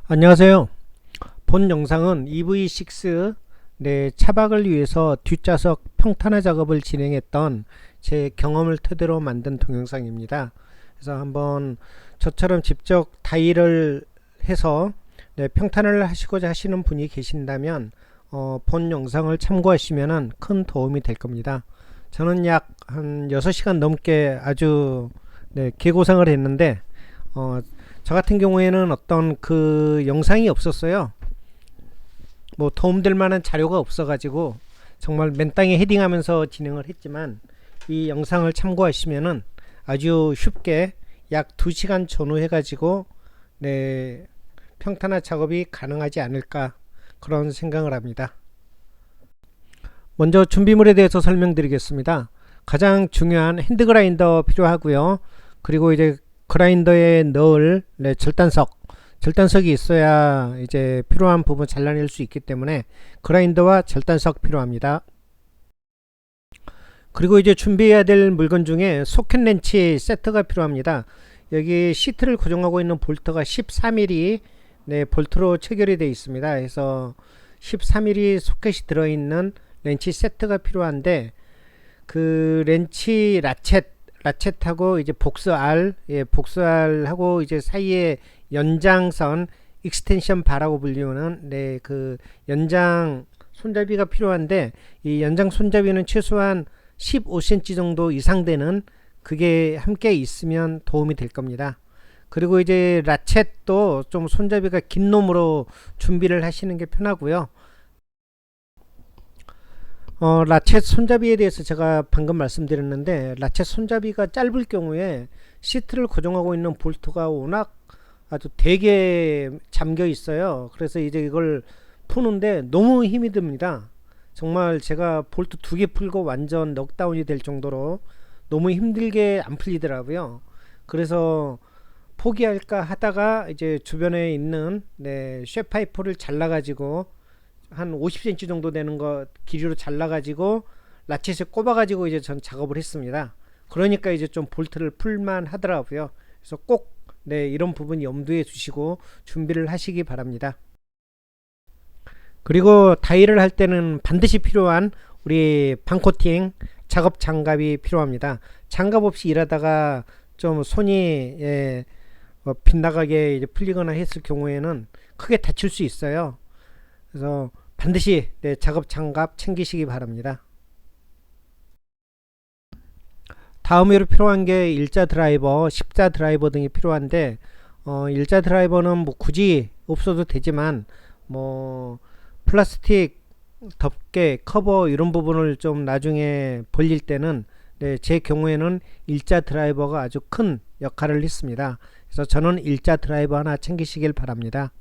안녕하세요. 본 영상은 EV6 차박을 위해서 뒷좌석 평탄화 작업을 진행했던 제 경험을 토대로 만든 동영상입니다. 그래서 한번 저처럼 직접 타일을 해서 평탄화를 하시고자 하시는 분이 계신다면 본 영상을 참고하시면 큰 도움이 될 겁니다. 저는 약 한 6시간 넘게 아주 개고생을 했는데 저 같은 경우에는 어떤 그 영상이 없었어요. 뭐 도움될 만한 자료가 없어 가지고 정말 맨땅에 헤딩하면서 진행을 했지만, 이 영상을 참고하시면은 아주 쉽게 약 2시간 전후해 가지고 평탄화 작업이 가능하지 않을까, 그런 생각을 합니다. 먼저 준비물에 대해서 설명드리겠습니다. 가장 중요한 핸드 그라인더 필요하고요. 그리고 이제 그라인더에 넣을 절단석이 있어야 이제 필요한 부분 잘라낼 수 있기 때문에 그라인더와 절단석 필요합니다. 그리고 이제 준비해야 될 물건 중에 소켓 렌치 세트가 필요합니다. 여기 시트를 고정하고 있는 볼트가 13mm 볼트로 체결이 되어 있습니다. 그래서 13mm 소켓이 들어있는 렌치 세트가 필요한데, 그 렌치 라쳇하고 이제 복스알하고 이제 사이에 연장선 익스텐션 바라고 불리우는 그 연장 손잡이가 필요한데, 이 연장 손잡이는 최소한 15cm 정도 이상 되는 그게 함께 있으면 도움이 될 겁니다. 그리고 이제 라쳇도 좀 손잡이가 긴 놈으로 준비를 하시는 게 편하고요. 라쳇 손잡이에 대해서 제가 방금 말씀드렸는데, 라쳇 손잡이가 짧을 경우에 시트를 고정하고 있는 볼트가 워낙 아주 되게 잠겨 있어요. 그래서 이제 이걸 푸는데 너무 힘이 듭니다. 정말 제가 볼트 2개 풀고 완전 넉다운이 될 정도로 너무 힘들게 안 풀리더라고요. 그래서 포기할까 하다가 이제 주변에 있는 쇠파이프를 잘라가지고 한 50cm 정도 되는 거 길이로 잘라가지고 라쳇에 꼽아가지고 이제 전 작업을 했습니다. 그러니까 이제 좀 볼트를 풀만 하더라고요. 그래서 꼭 이런 부분 염두에 두시고 준비를 하시기 바랍니다. 그리고 타일을 할 때는 반드시 필요한 우리 방코팅 작업 장갑이 필요합니다. 장갑 없이 일하다가 좀 손이 빗나가게 이제 풀리거나 했을 경우에는 크게 다칠 수 있어요. 그래서 반드시 작업 장갑 챙기시기 바랍니다. 다음으로 필요한 게 일자 드라이버, 십자 드라이버 등이 필요한데, 일자 드라이버는 뭐 굳이 없어도 되지만 뭐 플라스틱 덮개, 커버 이런 부분을 좀 나중에 벌릴 때는 제 경우에는 일자 드라이버가 아주 큰 역할을 했습니다. 그래서 저는 일자 드라이버 하나 챙기시길 바랍니다.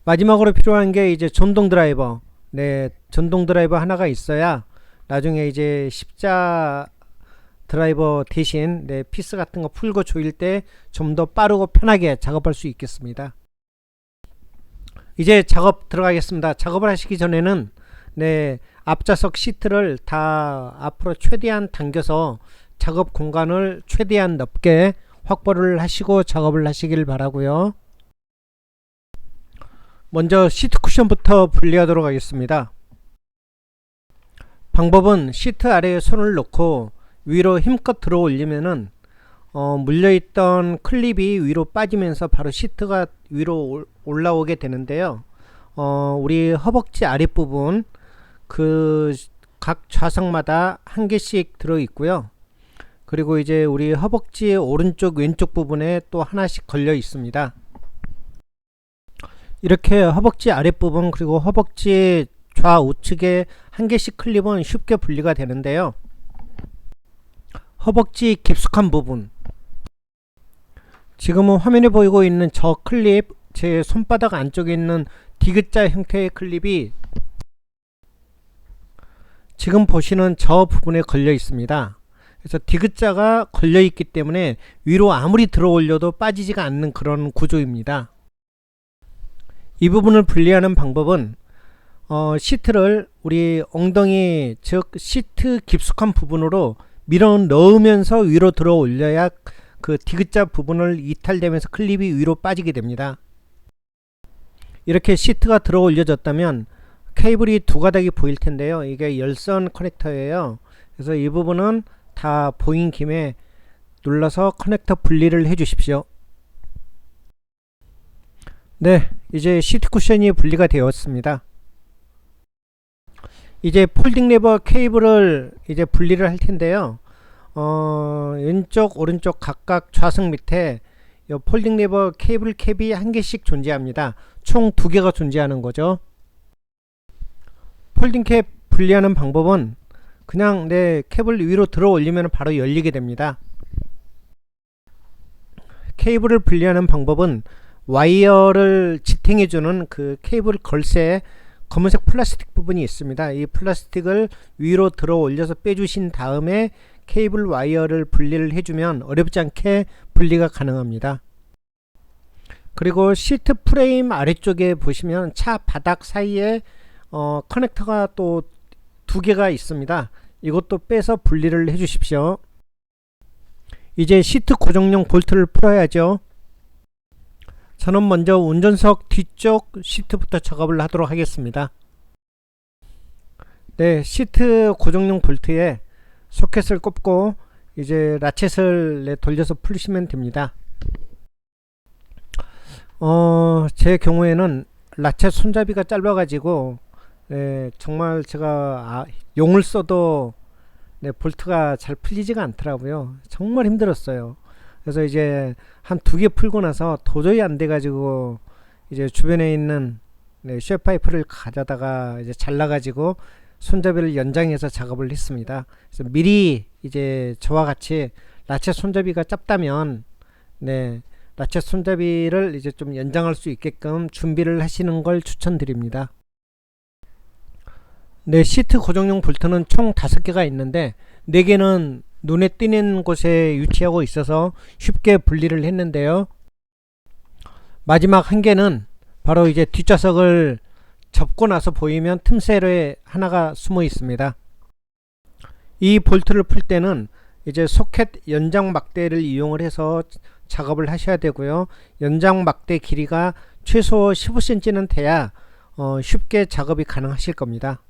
마지막으로 필요한 게 이제 전동 드라이버. 전동 드라이버 하나가 있어야 나중에 이제 십자 드라이버 대신 피스 같은 거 풀고 조일 때 좀 더 빠르고 편하게 작업할 수 있겠습니다. 이제 작업 들어가겠습니다. 작업을 하시기 전에는 앞좌석 시트를 다 앞으로 최대한 당겨서 작업 공간을 최대한 넓게 확보를 하시고 작업을 하시길 바라고요. 먼저 시트 쿠션부터 분리하도록 하겠습니다. 방법은 시트 아래에 손을 놓고 위로 힘껏 들어 올리면은 물려있던 클립이 위로 빠지면서 바로 시트가 위로 올라오게 되는데요. 우리 허벅지 아랫부분 그 각 좌석마다 한 개씩 들어 있고요. 그리고 이제 우리 허벅지의 오른쪽 왼쪽 부분에 또 하나씩 걸려 있습니다. 이렇게 허벅지 아랫부분 그리고 허벅지 좌우측에 한 개씩 클립은 쉽게 분리가 되는데요. 허벅지 깊숙한 부분, 지금은 화면에 보이고 있는 저 클립, 제 손바닥 안쪽에 있는 디귿자 형태의 클립이 지금 보시는 저 부분에 걸려 있습니다. 그래서 디귿자가 걸려 있기 때문에 위로 아무리 들어 올려도 빠지지가 않는 그런 구조입니다. 이 부분을 분리하는 방법은 시트를 우리 엉덩이, 즉 시트 깊숙한 부분으로 밀어 넣으면서 위로 들어 올려야 그 디귿자 부분을 이탈되면서 클립이 위로 빠지게 됩니다. 이렇게 시트가 들어 올려졌다면 케이블이 두 가닥이 보일 텐데요. 이게 열선 커넥터예요. 그래서 이 부분은 다 보인 김에 눌러서 커넥터 분리를 해 주십시오. 네, 이제 시트 쿠션이 분리가 되었습니다. 이제 폴딩 레버 케이블을 이제 분리를 할 텐데요. 왼쪽 오른쪽 각각 좌석 밑에 이 폴딩 레버 케이블 캡이 한 개씩 존재합니다. 총 두 개가 존재하는 거죠. 폴딩 캡 분리하는 방법은 그냥 내 캡을 위로 들어 올리면 바로 열리게 됩니다. 케이블을 분리하는 방법은 와이어를 지탱해주는 그 케이블 걸쇠에 검은색 플라스틱 부분이 있습니다. 이 플라스틱을 위로 들어 올려서 빼주신 다음에 케이블 와이어를 분리를 해주면 어렵지 않게 분리가 가능합니다. 그리고 시트 프레임 아래쪽에 보시면 차 바닥 사이에 커넥터가 또 두 개가 있습니다. 이것도 빼서 분리를 해 주십시오. 이제 시트 고정용 볼트를 풀어야죠. 저는 먼저 운전석 뒤쪽 시트부터 작업을 하도록 하겠습니다. 네, 시트 고정용 볼트에 소켓을 꼽고 이제 라쳇을 돌려서 풀시면 됩니다. 제 경우에는 라쳇 손잡이가 짧아 가지고 정말 제가 용을 써도 볼트가 잘 풀리지가 않더라고요. 정말 힘들었어요. 그래서 이제 한 두 개 풀고 나서 도저히 안 돼 가지고 이제 주변에 있는 쇠파이프를 가져다가 이제 잘라 가지고 손잡이를 연장해서 작업을 했습니다. 그래서 미리 이제 저와 같이 라쳇 손잡이가 짧다면 라쳇 손잡이를 이제 좀 연장할 수 있게끔 준비를 하시는 걸 추천드립니다. 시트 고정용 볼트는 총 5개가 있는데 4개는 눈에 띄는 곳에 위치하고 있어서 쉽게 분리를 했는데요. 마지막 한 개는 바로 이제 뒷좌석을 접고 나서 보이면 틈새에 하나가 숨어 있습니다. 이 볼트를 풀 때는 이제 소켓 연장 막대를 이용을 해서 작업을 하셔야 되고요. 연장 막대 길이가 최소 15cm는 돼야 쉽게 작업이 가능하실 겁니다.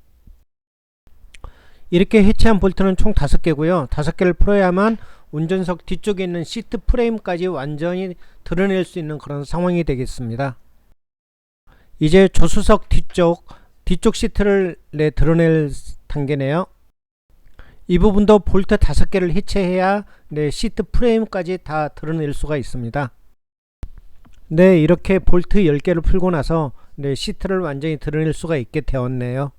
이렇게 해체한 볼트는 총 5개고요. 5개를 풀어야만 운전석 뒤쪽에 있는 시트 프레임까지 완전히 드러낼 수 있는 그런 상황이 되겠습니다. 이제 조수석 뒤쪽 시트를 드러낼 단계네요. 이 부분도 볼트 5개를 해체해야 시트 프레임까지 다 드러낼 수가 있습니다. 이렇게 볼트 10개를 풀고 나서 시트를 완전히 드러낼 수가 있게 되었네요.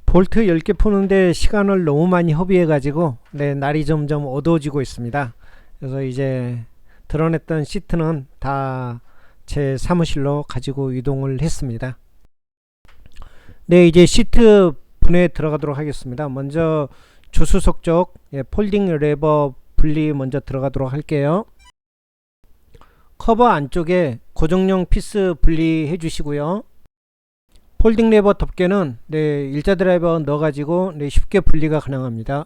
볼트 10개 푸는데 시간을 너무 많이 허비해 가지고 날이 점점 어두워지고 있습니다. 그래서 이제 드러냈던 시트는 다 제 사무실로 가지고 이동을 했습니다. 이제 시트 분해 들어가도록 하겠습니다. 먼저 조수석 쪽 폴딩 레버 분리 먼저 들어가도록 할게요. 커버 안쪽에 고정용 피스 분리해 주시고요. 폴딩 레버 덮개는 일자 드라이버 넣어 가지고 쉽게 분리가 가능합니다.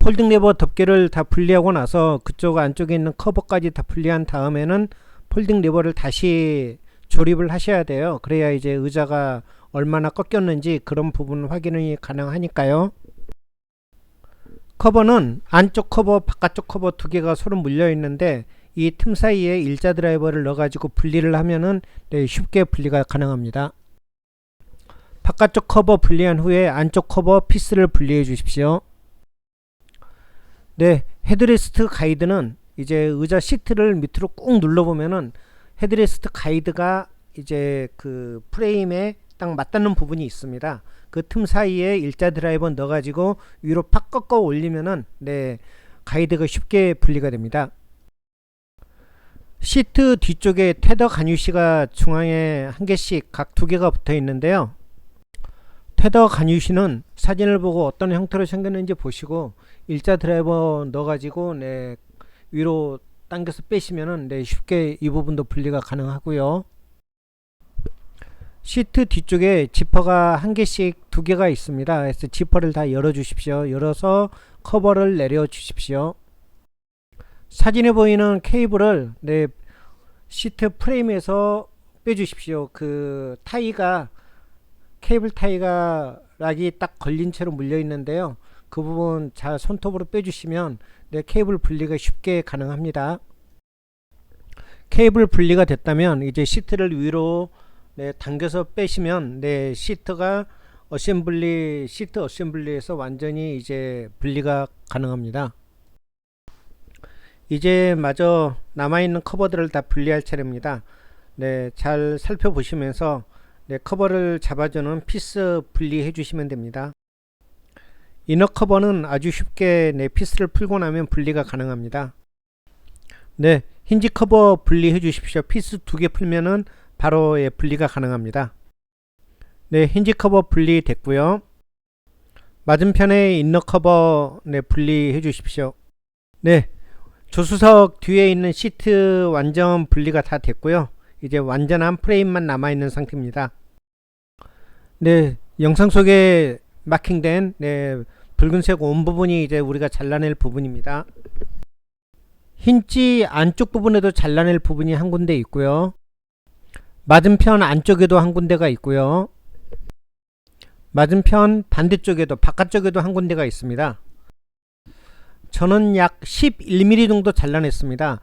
폴딩 레버 덮개를 다 분리하고 나서 그쪽 안쪽에 있는 커버까지 다 분리한 다음에는 폴딩 레버를 다시 조립을 하셔야 돼요. 그래야 이제 의자가 얼마나 꺾였는지 그런 부분 확인이 가능하니까요. 커버는 안쪽 커버 바깥쪽 커버 2개가 서로 물려 있는데 이 틈 사이에 일자 드라이버를 넣어 가지고 분리를 하면은 쉽게 분리가 가능합니다. 바깥쪽 커버 분리한 후에 안쪽 커버 피스를 분리해 주십시오. 헤드레스트 가이드는 이제 의자 시트를 밑으로 꾹 눌러 보면은 헤드레스트 가이드가 이제 그 프레임에 딱 맞닿는 부분이 있습니다. 그 틈 사이에 일자 드라이버 넣어 가지고 위로 팍 꺾어 올리면은 가이드가 쉽게 분리가 됩니다. 시트 뒤쪽에 테더 간유시가 중앙에 한 개씩 각 2개가 붙어 있는데요. 테더 간유시는 사진을 보고 어떤 형태로 생겼는지 보시고 일자 드라이버 넣어 가지고 위로 당겨서 빼시면은 쉽게 이 부분도 분리가 가능하고요. 시트 뒤쪽에 지퍼가 한 개씩 2개가 있습니다. 그래서 지퍼를 다 열어 주십시오. 열어서 커버를 내려 주십시오. 사진에 보이는 케이블을 시트 프레임에서 빼주십시오. 그 타이가 케이블 타이가 락이 딱 걸린 채로 물려 있는데요. 그 부분 잘 손톱으로 빼주시면 네, 케이블 분리가 쉽게 가능합니다. 케이블 분리가 됐다면 이제 시트를 위로 네, 당겨서 빼시면 네, 시트 어셈블리에서 완전히 이제 분리가 가능합니다. 이제 마저 남아있는 커버들을 다 분리할 차례입니다. 네, 잘 살펴보시면서 네, 커버를 잡아주는 피스 분리해 주시면 됩니다. 이너 커버는 아주 쉽게 네, 피스를 풀고 나면 분리가 가능합니다. 네, 힌지 커버 분리해 주십시오. 피스 2개 풀면은 바로 예, 분리가 가능합니다. 네, 힌지 커버 분리 됐고요. 맞은편에 인너 커버 네, 분리해 주십시오. 네, 조수석 뒤에 있는 시트 완전 분리가 다 됐고요. 이제 완전한 프레임만 남아있는 상태입니다. 네, 영상 속에 마킹된 네, 붉은색 온 부분이 이제 우리가 잘라낼 부분입니다. 힌지 안쪽 부분에도 잘라낼 부분이 한 군데 있고요. 맞은편 안쪽에도 한 군데가 있고요. 맞은편 반대쪽에도 바깥쪽에도 한 군데가 있습니다. 저는 약 11mm 정도 잘라냈습니다.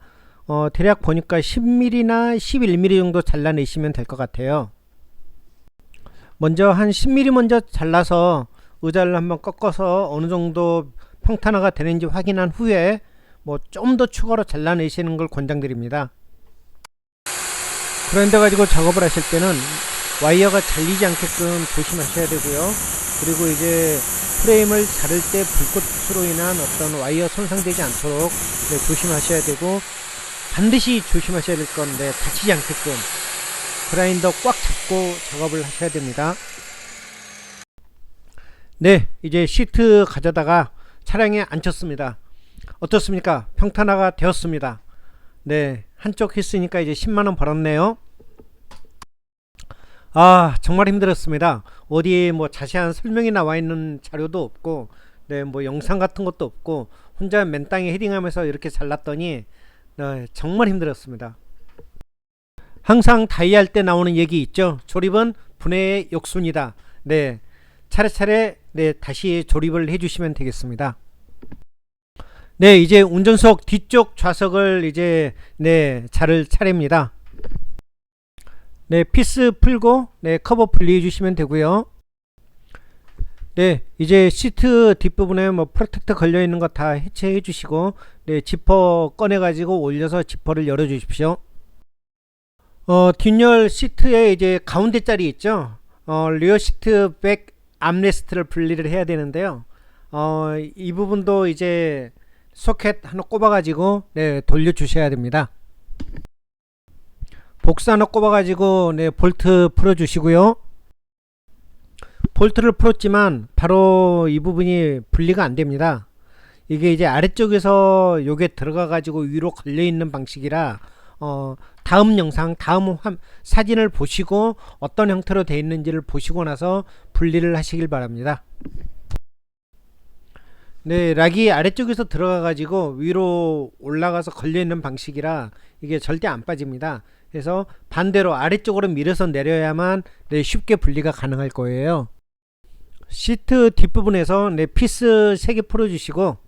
대략 보니까 10mm나 11mm 정도 잘라내시면 될 것 같아요. 먼저 한 10mm 먼저 잘라서 의자를 한번 꺾어서 어느 정도 평탄화가 되는지 확인한 후에 뭐 좀 더 추가로 잘라내시는 걸 권장드립니다. 그런데 가지고 작업을 하실 때는 와이어가 잘리지 않게끔 조심하셔야 되고요. 그리고 이제 프레임을 자를 때 불꽃으로 인한 어떤 와이어 손상되지 않도록 네, 조심하셔야 되고, 반드시 조심하셔야 될 건데 다치지 않게끔 그라인더 꽉 잡고 작업을 하셔야 됩니다. 네, 이제 시트 가져다가 차량에 앉혔습니다. 어떻습니까? 평탄화가 되었습니다. 네, 한쪽 했으니까 이제 10만원 벌었네요. 아, 정말 힘들었습니다. 어디에 뭐 자세한 설명이 나와 있는 자료도 없고, 네, 뭐 영상 같은 것도 없고, 혼자 맨땅에 헤딩하면서 이렇게 잘랐더니 네, 정말 힘들었습니다. 항상 다이할 때 나오는 얘기 있죠. 조립은 분해의 역순이다. 네, 차례차례 네, 다시 조립을 해주시면 되겠습니다. 네, 이제 운전석 뒤쪽 좌석을 이제 네, 자를 차례입니다. 네, 피스 풀고 네, 커버 분리해 주시면 되고요. 네, 이제 시트 뒷부분에 뭐 프로텍터 걸려 있는 거 다 해체해 주시고 네, 지퍼 꺼내 가지고 올려서 지퍼를 열어 주십시오. 뒷열 시트에 이제 가운데 자리 있죠. 리어 시트 백 암레스트를 분리를 해야 되는데요. 이 부분도 이제 소켓 하나 꼽아 가지고 네, 돌려 주셔야 됩니다. 복사 하나 꼽아 가지고 네, 볼트 풀어 주시고요. 볼트를 풀었지만 바로 이 부분이 분리가 안 됩니다. 이게 이제 아래쪽에서 요게 들어가 가지고 위로 걸려 있는 방식이라 다음 영상, 다음 사진을 보시고 어떤 형태로 되어 있는지를 보시고 나서 분리를 하시길 바랍니다. 네, 락이 아래쪽에서 들어가 가지고 위로 올라가서 걸려 있는 방식이라 이게 절대 안 빠집니다. 그래서 반대로 아래쪽으로 밀어서 내려야만 네, 쉽게 분리가 가능할 거예요. 시트 뒷부분에서 네, 피스 3개 풀어 주시고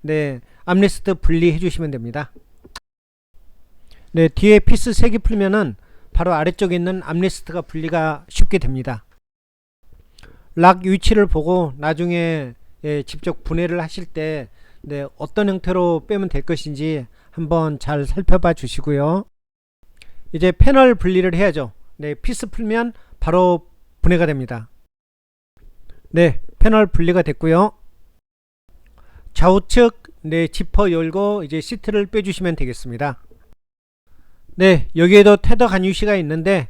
네, 암레스트 분리해 주시면 됩니다. 네, 뒤에 피스 3개 풀면은 바로 아래쪽에 있는 암레스트가 분리가 쉽게 됩니다. 락 위치를 보고 나중에 예, 직접 분해를 하실 때 네, 어떤 형태로 빼면 될 것인지 한번 잘 살펴봐 주시고요. 이제 패널 분리를 해야죠. 네, 피스 풀면 바로 분해가 됩니다. 네, 패널 분리가 됐고요. 좌우측 네, 지퍼 열고 이제 시트를 빼주시면 되겠습니다. 네, 여기에도 테더 간유시가 있는데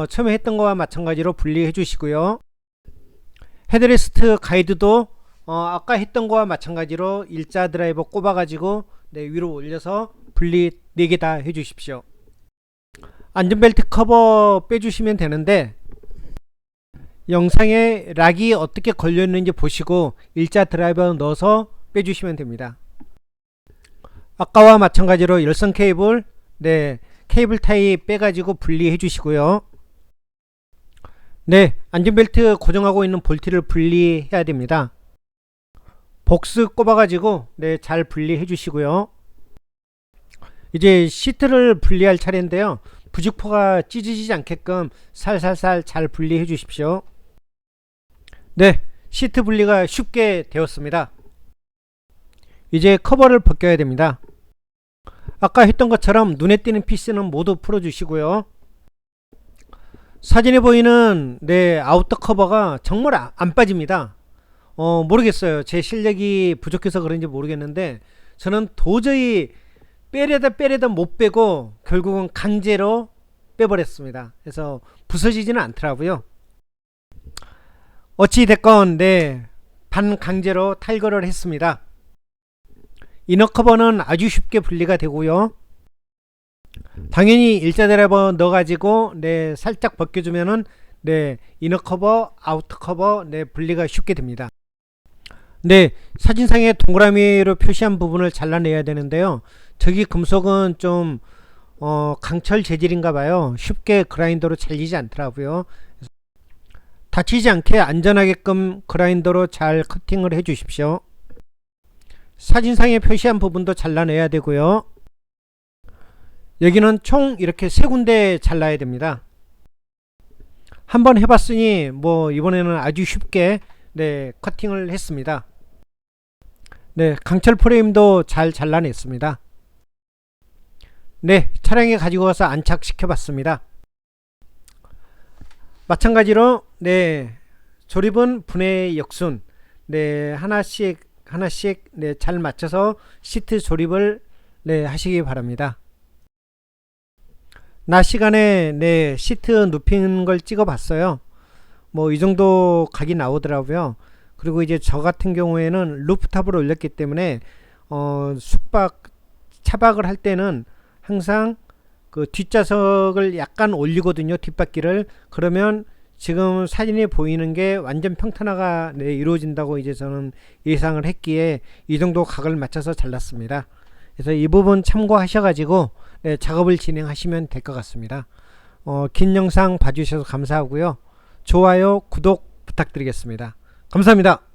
처음에 했던 거와 마찬가지로 분리해 주시고요. 헤드레스트 가이드도 아까 했던 거와 마찬가지로 일자 드라이버 꼽아 가지고 네, 위로 올려서 분리 4개 다 해 주십시오. 안전벨트 커버 빼주시면 되는데 영상에 락이 어떻게 걸려 있는지 보시고 일자 드라이버 넣어서 빼주시면 됩니다. 아까와 마찬가지로 열선 케이블 네, 케이블 타입 빼가지고 분리해 주시고요. 네, 안전벨트 고정하고 있는 볼트를 분리해야 됩니다. 복스 꼽아가지고 네, 잘 분리해 주시고요. 이제 시트를 분리할 차례인데요. 부직포가 찢어지지 않게끔 살살살 잘 분리해 주십시오. 네, 시트 분리가 쉽게 되었습니다. 이제 커버를 벗겨야 됩니다. 아까 했던 것처럼 눈에 띄는 피스는 모두 풀어 주시고요. 사진에 보이는 네, 아웃터 커버가 정말 안 빠집니다. 모르겠어요. 제 실력이 부족해서 그런지 모르겠는데 저는 도저히 빼려다 못 빼고 결국은 강제로 빼버렸습니다. 그래서 부서지지는 않더라고요. 어찌됐건 네, 반강제로 탈거를 했습니다. 이너 커버는 아주 쉽게 분리가 되고요. 당연히 일자 드라이버 넣어가지고 네, 살짝 벗겨주면은 네, 이너 커버, 아우터 커버 네, 분리가 쉽게 됩니다. 네, 사진상에 동그라미로 표시한 부분을 잘라내야 되는데요. 저기 금속은 좀 강철 재질인가 봐요. 쉽게 그라인더로 잘리지 않더라고요. 다치지 않게 안전하게끔 그라인더로 잘 커팅을 해 주십시오. 사진상에 표시한 부분도 잘라내야 되고요. 여기는 총 이렇게 세 군데 잘라야 됩니다. 한번 해봤으니 뭐 이번에는 아주 쉽게 네, 커팅을 했습니다. 네, 강철 프레임도 잘 잘라냈습니다. 네, 차량에 가지고 가서 안착시켜 봤습니다. 마찬가지로 네, 조립은 분해 역순 네, 하나씩 네, 잘 맞춰서 시트 조립을 네, 하시기 바랍니다. 낮 시간에 네, 시트 눕힌 걸 찍어 봤어요. 뭐 이 정도 각이 나오더라고요. 그리고 이제 저 같은 경우에는 루프탑을 올렸기 때문에 숙박 차박을 할 때는 항상 그 뒷좌석을 약간 올리거든요. 뒷바퀴를. 그러면 지금 사진에 보이는 게 완전 평탄화가 네, 이루어진다고 이제 저는 예상을 했기에 이 정도 각을 맞춰서 잘랐습니다. 그래서 이 부분 참고하셔가지고 네, 작업을 진행하시면 될 것 같습니다. 긴 영상 봐주셔서 감사하고요. 좋아요, 구독 부탁드리겠습니다. 감사합니다.